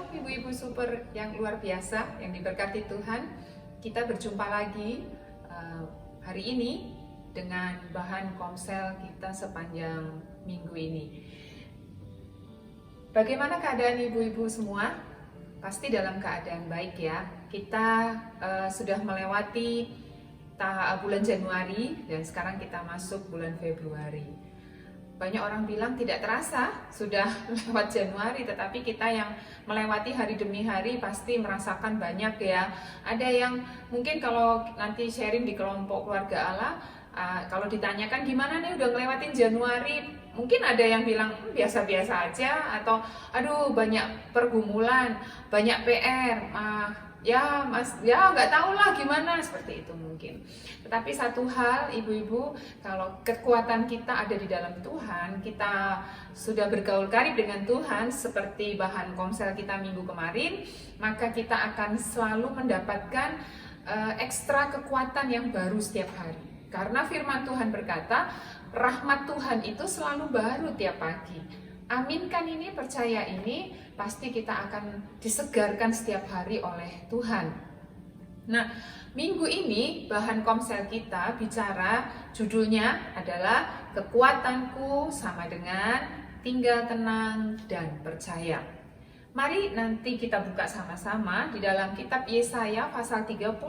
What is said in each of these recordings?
Shalom ibu-ibu super yang luar biasa, yang diberkati Tuhan. Kita berjumpa lagi hari ini dengan bahan komsel kita sepanjang minggu ini. Bagaimana keadaan ibu-ibu semua? Pasti dalam keadaan baik ya. Kita sudah melewati bulan Januari dan sekarang kita masuk bulan Februari. Banyak orang bilang tidak terasa sudah lewat Januari, tetapi kita yang melewati hari demi hari pasti merasakan banyak ya. Ada yang mungkin kalau nanti sharing di kelompok keluarga Allah, kalau ditanyakan gimana nih udah ngelewatin Januari, mungkin ada yang bilang biasa-biasa aja, atau aduh banyak pergumulan, banyak PR, ya mas, ya nggak tahu lah gimana, seperti itu mungkin. Tetapi satu hal ibu-ibu, kalau kekuatan kita ada di dalam Tuhan, kita sudah bergaul karib dengan Tuhan seperti bahan komsel kita minggu kemarin, maka kita akan selalu mendapatkan ekstra kekuatan yang baru setiap hari. Karena firman Tuhan berkata, rahmat Tuhan itu selalu baru tiap pagi. Aminkan ini, percaya ini, pasti kita akan disegarkan setiap hari oleh Tuhan. Nah, minggu ini bahan komsel kita bicara, judulnya adalah kekuatanku sama dengan tinggal tenang dan percaya. Mari nanti kita buka sama-sama di dalam kitab Yesaya pasal 30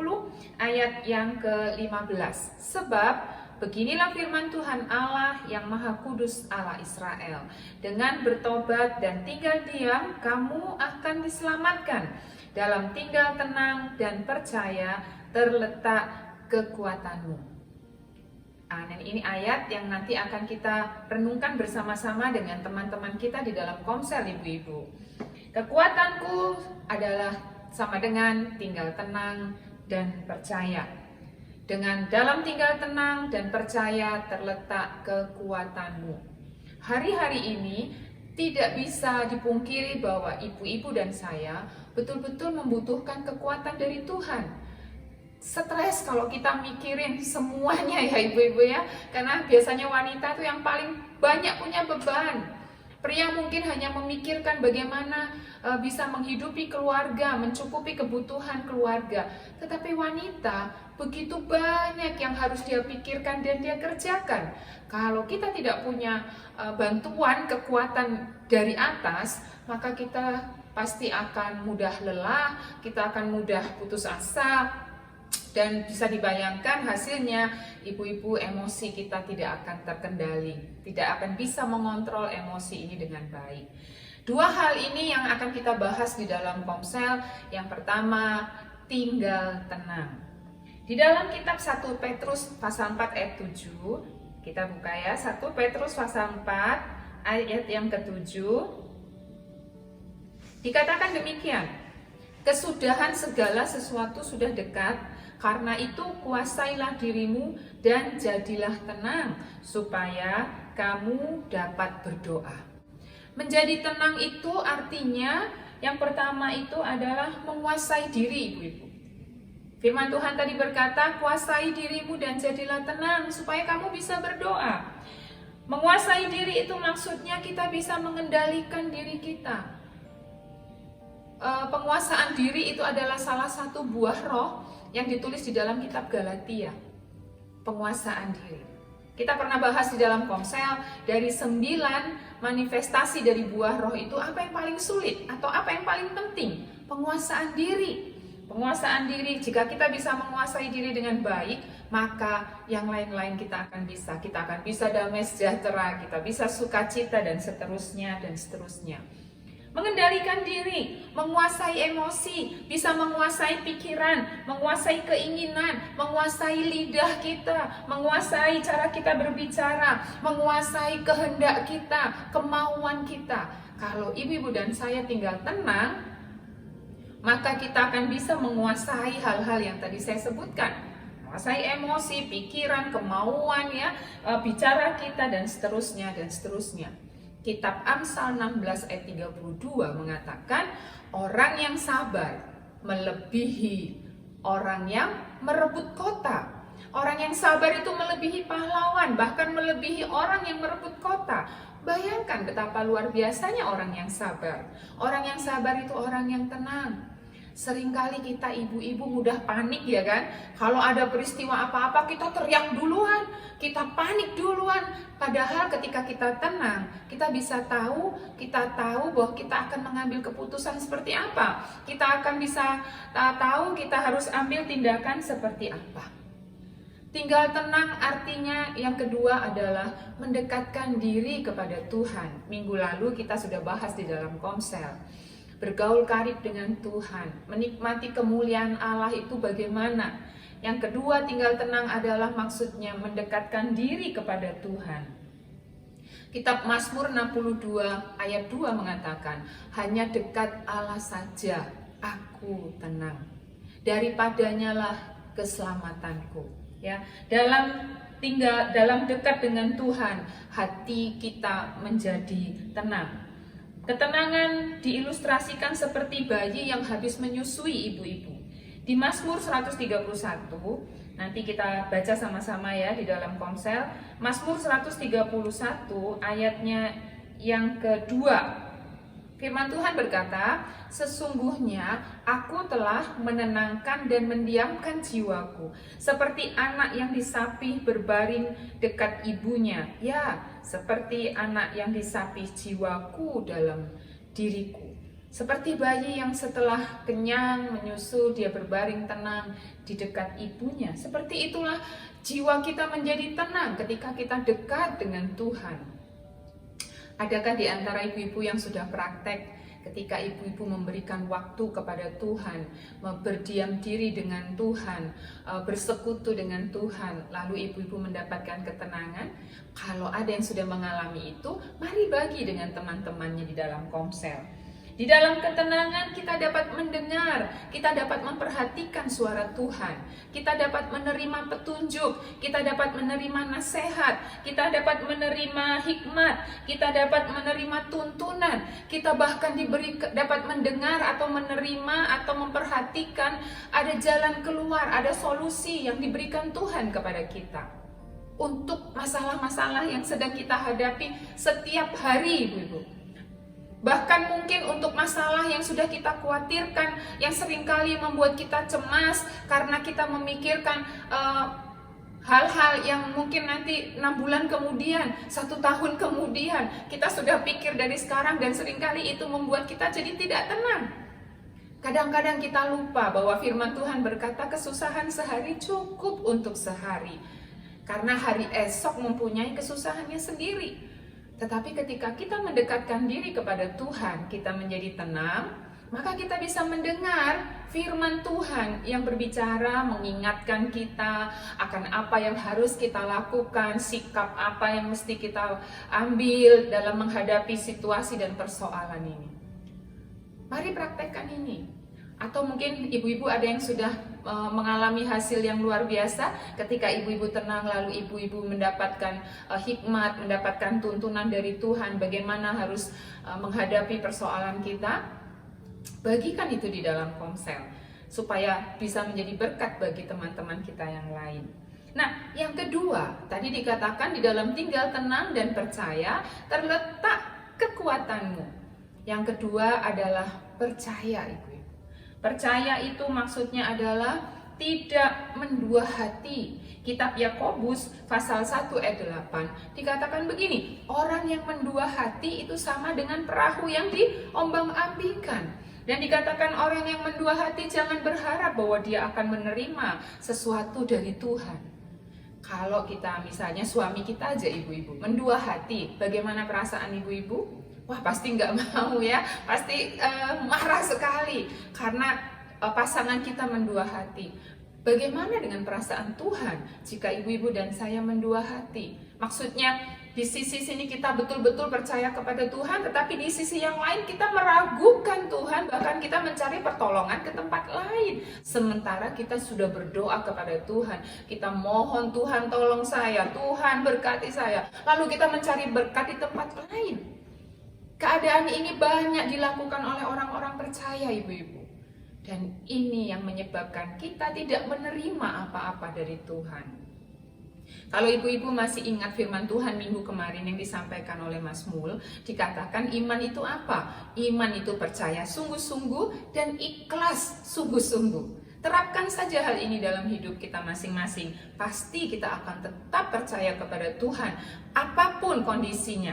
ayat yang ke-15. Sebab beginilah firman Tuhan Allah yang Maha Kudus, Allah Israel. Dengan bertobat dan tinggal diam, kamu akan diselamatkan. Dalam tinggal tenang dan percaya terletak kekuatanmu. Dan ini ayat yang nanti akan kita renungkan bersama-sama dengan teman-teman kita di dalam komsel ibu-ibu. Kekuatanku adalah sama dengan tinggal tenang dan percaya. Dengan dalam tinggal tenang dan percaya terletak kekuatanmu. Hari-hari ini tidak bisa dipungkiri bahwa ibu-ibu dan saya betul-betul membutuhkan kekuatan dari Tuhan. Stres kalau kita mikirin semuanya ya ibu-ibu ya. Karena biasanya wanita tuh yang paling banyak punya beban. Pria mungkin hanya memikirkan bagaimana bisa menghidupi keluarga, mencukupi kebutuhan keluarga. Tetapi wanita begitu banyak yang harus dia pikirkan dan dia kerjakan. Kalau kita tidak punya bantuan, kekuatan dari atas, maka kita pasti akan mudah lelah, kita akan mudah putus asa. Dan bisa dibayangkan hasilnya, ibu-ibu, emosi kita tidak akan terkendali, tidak akan bisa mengontrol emosi ini dengan baik. Dua hal ini yang akan kita bahas di dalam komsel. Yang pertama, tinggal tenang. Di dalam kitab 1 Petrus pasal 4 ayat 7, kita buka ya, 1 Petrus pasal 4 ayat yang ke-7, dikatakan demikian, kesudahan segala sesuatu sudah dekat. Karena itu kuasailah dirimu dan jadilah tenang supaya kamu dapat berdoa. Menjadi tenang itu artinya yang pertama itu adalah menguasai diri ibu-ibu. Firman Tuhan tadi berkata, kuasai dirimu dan jadilah tenang supaya kamu bisa berdoa. Menguasai diri itu maksudnya kita bisa mengendalikan diri kita. Penguasaan diri itu adalah salah satu buah roh yang ditulis di dalam kitab Galatia. Penguasaan diri. Kita pernah bahas di dalam komsel, dari 9 manifestasi dari buah roh itu, apa yang paling sulit atau apa yang paling penting? Penguasaan diri. Penguasaan diri, jika kita bisa menguasai diri dengan baik, maka yang lain-lain kita akan bisa. Kita akan bisa damai sejahtera, kita bisa sukacita dan seterusnya dan seterusnya. Mengendalikan diri, menguasai emosi, bisa menguasai pikiran, menguasai keinginan, menguasai lidah kita, menguasai cara kita berbicara, menguasai kehendak kita, kemauan kita. Kalau ibu-ibu dan saya tinggal tenang, maka kita akan bisa menguasai hal-hal yang tadi saya sebutkan. Menguasai emosi, pikiran, kemauan ya, bicara kita dan seterusnya dan seterusnya. Kitab Amsal 16 ayat 32 mengatakan, orang yang sabar melebihi orang yang merebut kota. Orang yang sabar itu melebihi pahlawan, bahkan melebihi orang yang merebut kota. Bayangkan betapa luar biasanya orang yang sabar. Orang yang sabar itu orang yang tenang. Seringkali kita ibu-ibu mudah panik ya kan. Kalau ada peristiwa apa-apa kita teriak duluan, kita panik duluan. Padahal ketika kita tenang, kita tahu bahwa kita akan mengambil keputusan seperti apa. Kita akan bisa tahu kita harus ambil tindakan seperti apa. Tinggal tenang artinya yang kedua adalah mendekatkan diri kepada Tuhan. Minggu lalu kita sudah bahas di dalam Komsel. Bergaul karib dengan Tuhan, menikmati kemuliaan Allah itu bagaimana. Yang kedua, tinggal tenang adalah maksudnya mendekatkan diri kepada Tuhan. Kitab Mazmur 62 ayat 2 mengatakan, hanya dekat Allah saja aku tenang, daripadanya lah keselamatanku. Ya, dalam dekat dengan Tuhan, hati kita menjadi tenang. Ketenangan diilustrasikan seperti bayi yang habis menyusui ibu-ibu. Di Mazmur 131, nanti kita baca sama-sama ya di dalam Komsel. Mazmur 131 ayatnya yang kedua. Firman Tuhan berkata, sesungguhnya aku telah menenangkan dan mendiamkan jiwaku, seperti anak yang disapih berbaring dekat ibunya. Ya, seperti anak yang disapih jiwaku dalam diriku. Seperti bayi yang setelah kenyang menyusu, dia berbaring tenang di dekat ibunya. Seperti itulah jiwa kita menjadi tenang ketika kita dekat dengan Tuhan. Adakah di antara ibu-ibu yang sudah praktek ketika ibu-ibu memberikan waktu kepada Tuhan, berdiam diri dengan Tuhan, bersekutu dengan Tuhan, lalu ibu-ibu mendapatkan ketenangan? Kalau ada yang sudah mengalami itu, mari bagi dengan teman-temannya di dalam Komsel. Di dalam ketenangan kita dapat mendengar, kita dapat memperhatikan suara Tuhan, kita dapat menerima petunjuk, kita dapat menerima nasihat, kita dapat menerima hikmat, kita dapat menerima tuntunan, kita bahkan dapat mendengar atau menerima atau memperhatikan ada jalan keluar, ada solusi yang diberikan Tuhan kepada kita untuk masalah-masalah yang sedang kita hadapi setiap hari, ibu-ibu. Bahkan mungkin untuk masalah yang sudah kita khawatirkan, yang seringkali membuat kita cemas karena kita memikirkan hal-hal yang mungkin nanti 6 bulan kemudian, 1 tahun kemudian, kita sudah pikir dari sekarang dan seringkali itu membuat kita jadi tidak tenang. Kadang-kadang kita lupa bahwa firman Tuhan berkata kesusahan sehari cukup untuk sehari, karena hari esok mempunyai kesusahannya sendiri. Tetapi ketika kita mendekatkan diri kepada Tuhan, kita menjadi tenang, maka kita bisa mendengar firman Tuhan yang berbicara, mengingatkan kita akan apa yang harus kita lakukan, sikap apa yang mesti kita ambil dalam menghadapi situasi dan persoalan ini. Mari praktekkan ini. Atau mungkin ibu-ibu ada yang sudah mengalami hasil yang luar biasa ketika ibu-ibu tenang, lalu ibu-ibu mendapatkan hikmat, mendapatkan tuntunan dari Tuhan bagaimana harus menghadapi persoalan kita. Bagikan itu di dalam Komsel supaya bisa menjadi berkat bagi teman-teman kita yang lain. Nah, yang kedua, tadi dikatakan di dalam tinggal tenang dan percaya terletak kekuatanmu. Yang kedua adalah percaya, ibu. Percaya itu maksudnya adalah tidak mendua hati. Kitab Yakobus pasal 1 ayat 8 dikatakan begini, orang yang mendua hati itu sama dengan perahu yang diombang-ambingkan. Dan dikatakan orang yang mendua hati jangan berharap bahwa dia akan menerima sesuatu dari Tuhan. Kalau kita misalnya suami kita aja ibu-ibu mendua hati, bagaimana perasaan ibu-ibu? Wah, pasti nggak mau ya, pasti marah sekali karena pasangan kita mendua hati. Bagaimana dengan perasaan Tuhan jika ibu-ibu dan saya mendua hati? Maksudnya di sisi sini kita betul-betul percaya kepada Tuhan, tetapi di sisi yang lain kita meragukan Tuhan, bahkan kita mencari pertolongan ke tempat lain. Sementara kita sudah berdoa kepada Tuhan, kita mohon Tuhan tolong saya, Tuhan berkati saya, lalu kita mencari berkat di tempat lain. Keadaan ini banyak dilakukan oleh orang-orang percaya, ibu-ibu. Dan ini yang menyebabkan kita tidak menerima apa-apa dari Tuhan. Kalau ibu-ibu masih ingat firman Tuhan minggu kemarin yang disampaikan oleh Mas Mul, dikatakan iman itu apa? Iman itu percaya sungguh-sungguh dan ikhlas sungguh-sungguh. Terapkan saja hal ini dalam hidup kita masing-masing. Pasti kita akan tetap percaya kepada Tuhan, apapun kondisinya.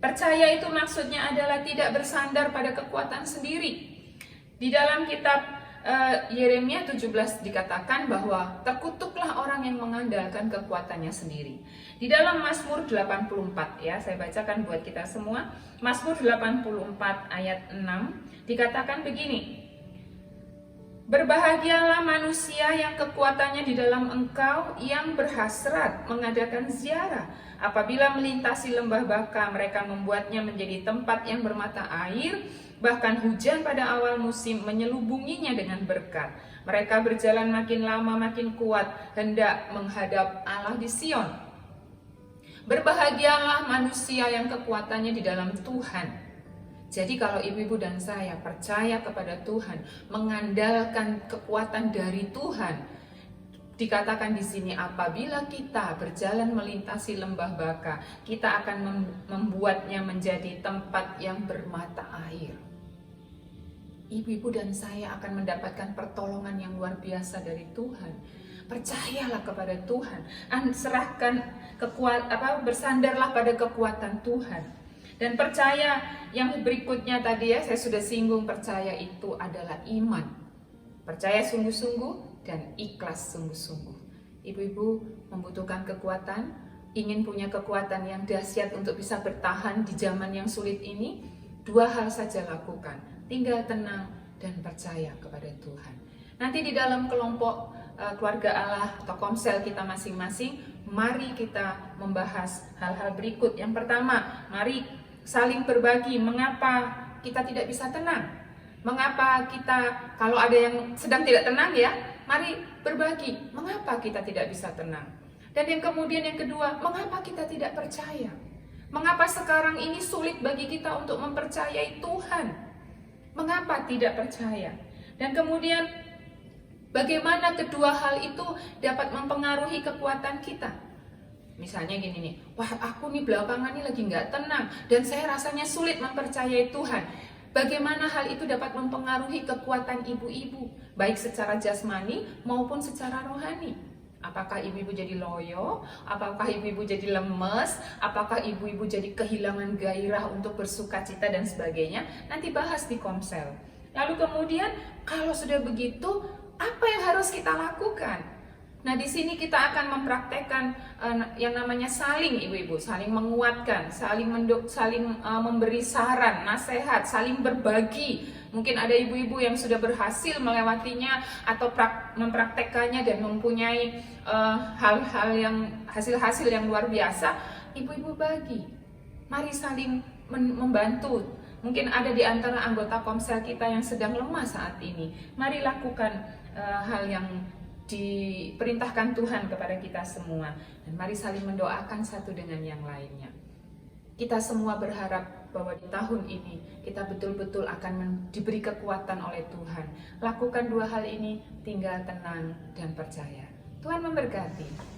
Percaya itu maksudnya adalah tidak bersandar pada kekuatan sendiri. Di dalam kitab Yeremia 17 dikatakan bahwa terkutuklah orang yang mengandalkan kekuatannya sendiri. Di dalam Mazmur 84 ya, saya bacakan buat kita semua. Mazmur 84 ayat 6 dikatakan begini. Berbahagialah manusia yang kekuatannya di dalam Engkau, yang berhasrat mengadakan ziarah. Apabila melintasi lembah baka, mereka membuatnya menjadi tempat yang bermata air. Bahkan hujan pada awal musim menyelubunginya dengan berkat. Mereka berjalan makin lama makin kuat, hendak menghadap Allah di Sion. Berbahagialah manusia yang kekuatannya di dalam Tuhan. Jadi kalau ibu-ibu dan saya percaya kepada Tuhan, mengandalkan kekuatan dari Tuhan, dikatakan di sini apabila kita berjalan melintasi lembah baka, kita akan membuatnya menjadi tempat yang bermata air. Ibu-ibu dan saya akan mendapatkan pertolongan yang luar biasa dari Tuhan. Percayalah kepada Tuhan, serahkan bersandarlah pada kekuatan Tuhan. Dan percaya yang berikutnya tadi ya, saya sudah singgung, percaya itu adalah iman. Percaya sungguh-sungguh dan ikhlas sungguh-sungguh. Ibu-ibu membutuhkan kekuatan, ingin punya kekuatan yang dahsyat untuk bisa bertahan di zaman yang sulit ini, dua hal saja lakukan, tinggal tenang dan percaya kepada Tuhan. Nanti di dalam kelompok keluarga Allah atau komsel kita masing-masing, mari kita membahas hal-hal berikut. Yang pertama, mari saling berbagi mengapa kita tidak bisa tenang. Mengapa kita, kalau ada yang sedang tidak tenang ya, mari berbagi mengapa kita tidak bisa tenang. Dan yang kemudian yang kedua, mengapa kita tidak percaya? Mengapa sekarang ini sulit bagi kita untuk mempercayai Tuhan? Mengapa tidak percaya? Dan kemudian bagaimana kedua hal itu dapat mempengaruhi kekuatan kita? Misalnya gini nih, wah aku nih belakangan ini lagi nggak tenang dan saya rasanya sulit mempercayai Tuhan. Bagaimana hal itu dapat mempengaruhi kekuatan ibu-ibu, baik secara jasmani maupun secara rohani? Apakah ibu-ibu jadi loyo? Apakah ibu-ibu jadi lemes? Apakah ibu-ibu jadi kehilangan gairah untuk bersukacita dan sebagainya? Nanti bahas di komsel. Lalu kemudian kalau sudah begitu, apa yang harus kita lakukan? Nah, di sini kita akan mempraktekkan yang namanya saling, ibu-ibu, saling menguatkan, saling memberi saran, nasihat, saling berbagi. Mungkin ada ibu-ibu yang sudah berhasil melewatinya atau mempraktekkannya dan mempunyai hal-hal yang hasil-hasil yang luar biasa. Ibu-ibu bagi, mari saling membantu. Mungkin ada di antara anggota komsel kita yang sedang lemah saat ini. Mari lakukan hal yang diperintahkan Tuhan kepada kita semua, dan mari saling mendoakan satu dengan yang lainnya. Kita semua berharap bahwa di tahun ini kita betul-betul akan diberi kekuatan oleh Tuhan. Lakukan dua hal ini, tinggal tenang dan percaya. Tuhan memberkati.